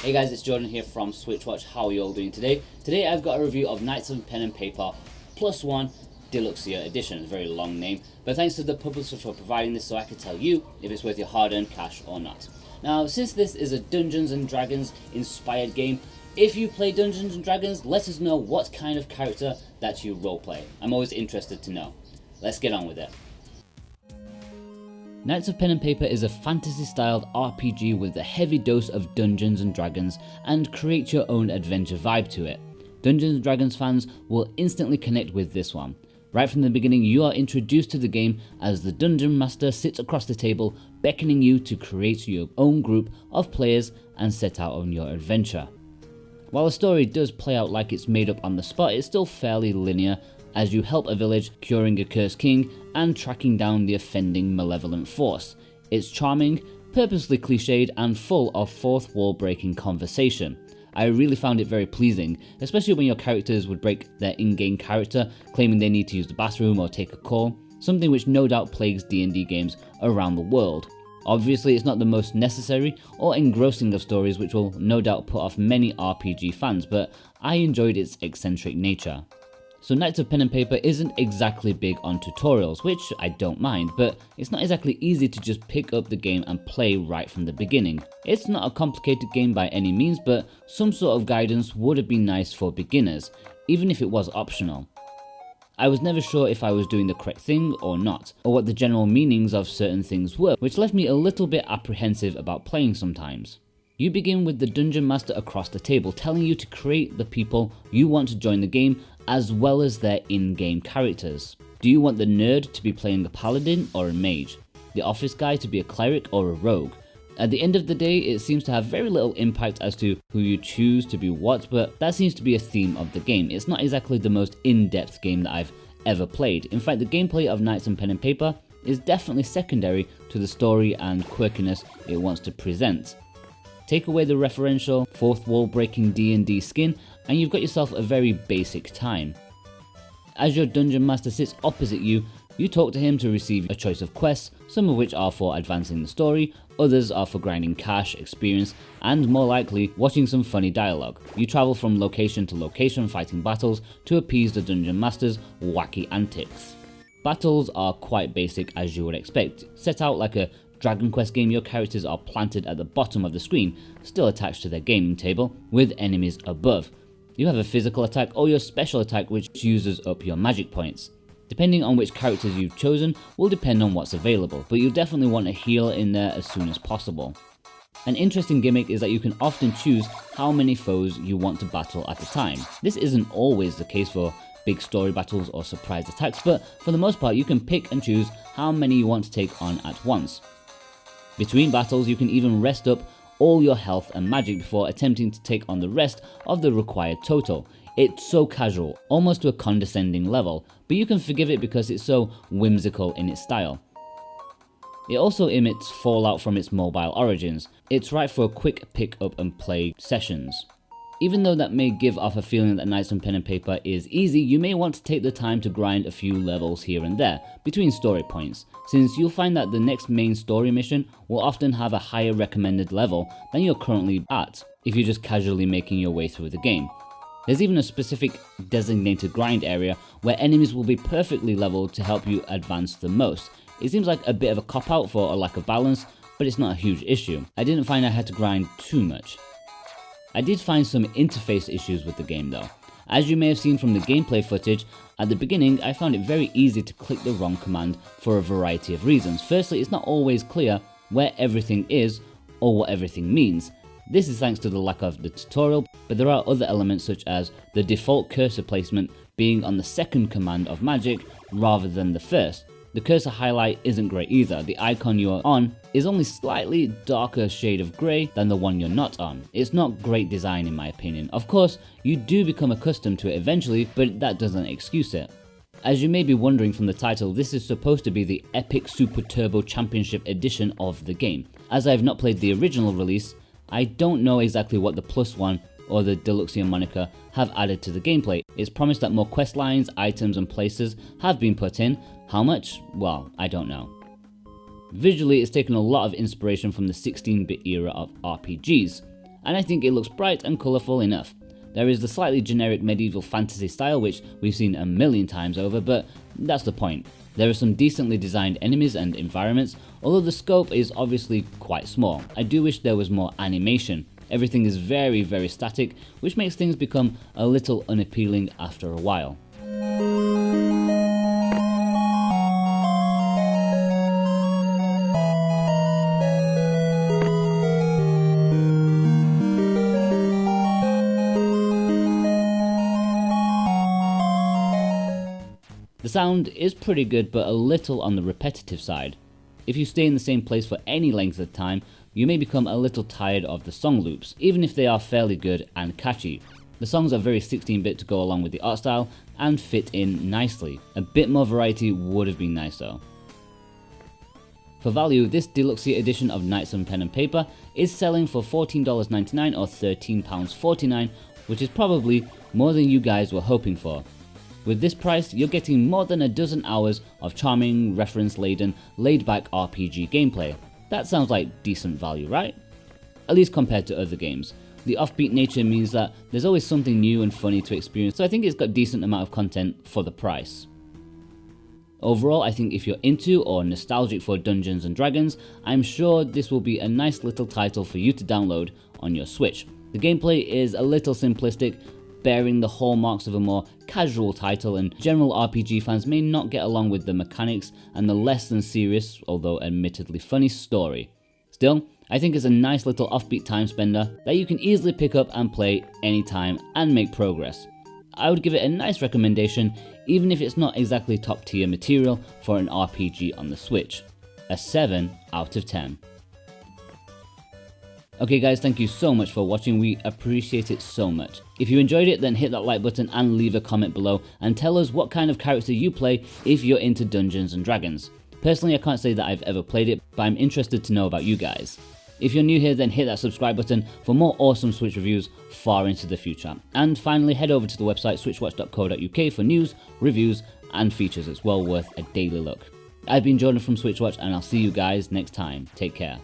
Hey guys, it's Jordan here from Switchwatch. How are you all doing today? Today I've got a review of Knights of Pen and Paper +1 Deluxier Edition. It's a very long name, but thanks to the publisher for providing this so I can tell you if it's worth your hard-earned cash or not. Now, since this is a Dungeons and Dragons inspired game, if you play Dungeons and Dragons, let us know what kind of character that you roleplay. I'm always interested to know. Let's get on with it. Knights of Pen and Paper is a fantasy-styled RPG with a heavy dose of Dungeons and Dragons and create your own adventure vibe to it. Dungeons and Dragons fans will instantly connect with this one. Right from the beginning, you are introduced to the game as the Dungeon Master sits across the table, beckoning you to create your own group of players and set out on your adventure. While the story does play out like it's made up on the spot, it's still fairly linear as you help a village curing a cursed king and tracking down the offending malevolent force. It's charming, purposely cliched and full of fourth wall breaking conversation. I really found it very pleasing, especially when your characters would break their in-game character, claiming they need to use the bathroom or take a call, something which no doubt plagues D&D games around the world. Obviously, it's not the most necessary or engrossing of stories, which will no doubt put off many RPG fans, but I enjoyed its eccentric nature. So Knights of Pen and Paper isn't exactly big on tutorials, which I don't mind, but it's not exactly easy to just pick up the game and play right from the beginning. It's not a complicated game by any means, but some sort of guidance would have been nice for beginners, even if it was optional. I was never sure if I was doing the correct thing or not, or what the general meanings of certain things were, which left me a little bit apprehensive about playing sometimes. You begin with the Dungeon Master across the table telling you to create the people you want to join the game as well as their in-game characters. Do you want the nerd to be playing a paladin or a mage? The office guy to be a cleric or a rogue? At the end of the day, it seems to have very little impact as to who you choose to be what, but that seems to be a theme of the game. It's not exactly the most in-depth game that I've ever played. In fact, the gameplay of Knights of Pen and Paper is definitely secondary to the story and quirkiness it wants to present. Take away the referential, fourth wall breaking D&D skin and you've got yourself a very basic time. As your Dungeon Master sits opposite you, you talk to him to receive a choice of quests, some of which are for advancing the story, others are for grinding cash, experience, and more likely, watching some funny dialogue. You travel from location to location fighting battles to appease the Dungeon Master's wacky antics. Battles are quite basic as you would expect. Set out like a Dragon Quest game, your characters are planted at the bottom of the screen, still attached to their gaming table, with enemies above. You have a physical attack or your special attack which uses up your magic points. Depending on which characters you've chosen will depend on what's available, but you'll definitely want a healer in there as soon as possible. An interesting gimmick is that you can often choose how many foes you want to battle at a time. This isn't always the case for big story battles or surprise attacks, but for the most part you can pick and choose how many you want to take on at once. Between battles you can even rest up all your health and magic before attempting to take on the rest of the required total. It's so casual, almost to a condescending level, but you can forgive it because it's so whimsical in its style. It also emits fallout from its mobile origins. It's right for quick pick up and play sessions. Even though that may give off a feeling that Knights of Pen and Paper is easy, you may want to take the time to grind a few levels here and there, between story points, since you'll find that the next main story mission will often have a higher recommended level than you're currently at, if you're just casually making your way through the game. There's even a specific designated grind area where enemies will be perfectly leveled to help you advance the most. It seems like a bit of a cop-out for a lack of balance, but it's not a huge issue. I didn't find I had to grind too much. I did find some interface issues with the game though. As you may have seen from the gameplay footage, at the beginning I found it very easy to click the wrong command for a variety of reasons. Firstly, it's not always clear where everything is or what everything means. This is thanks to the lack of the tutorial, but there are other elements such as the default cursor placement being on the second command of magic rather than the first. The cursor highlight isn't great either. The icon you're on is only slightly darker shade of grey than the one you're not on. It's not great design in my opinion. Of course, you do become accustomed to it eventually, but that doesn't excuse it. As you may be wondering from the title, this is supposed to be the Epic Super Turbo Championship edition of the game. As I have not played the original release, I don't know exactly what the +1 or the Deluxier moniker have added to the gameplay. It's promised that more quest lines, items and places have been put in. How much? Well, I don't know. Visually, it's taken a lot of inspiration from the 16-bit era of RPGs. and I think it looks bright and colourful enough. There is the slightly generic medieval fantasy style which we've seen a million times over, but that's the point. There are some decently designed enemies and environments, although the scope is obviously quite small. I do wish there was more animation. Everything is very static, which makes things become a little unappealing after a while. The sound is pretty good, but a little on the repetitive side. If you stay in the same place for any length of time, you may become a little tired of the song loops, even if they are fairly good and catchy. The songs are very 16-bit to go along with the art style and fit in nicely. A bit more variety would have been nice though. For value, this Deluxier edition of Knights of Pen and Paper is selling for $14.99 or £13.49, which is probably more than you guys were hoping for. With this price, you're getting more than a dozen hours of charming, reference-laden, laid-back RPG gameplay. That sounds like decent value, right? At least compared to other games. The offbeat nature means that there's always something new and funny to experience, so I think it's got a decent amount of content for the price. Overall, I think if you're into or nostalgic for Dungeons and Dragons, I'm sure this will be a nice little title for you to download on your Switch. The gameplay is a little simplistic, bearing the hallmarks of a more casual title, and general RPG fans may not get along with the mechanics and the less than serious, although admittedly funny, story. Still, I think it's a nice little offbeat time spender that you can easily pick up and play anytime and make progress. I would give it a nice recommendation, even if it's not exactly top tier material for an RPG on the Switch. A 7 out of 10. Okay guys, thank you so much for watching, we appreciate it so much. If you enjoyed it, then hit that like button and leave a comment below and tell us what kind of character you play if you're into Dungeons and Dragons. Personally, I can't say that I've ever played it, but I'm interested to know about you guys. If you're new here, then hit that subscribe button for more awesome Switch reviews far into the future. And finally, head over to the website switchwatch.co.uk for news, reviews and features. It's well worth a daily look. I've been Jordan from Switchwatch and I'll see you guys next time. Take care.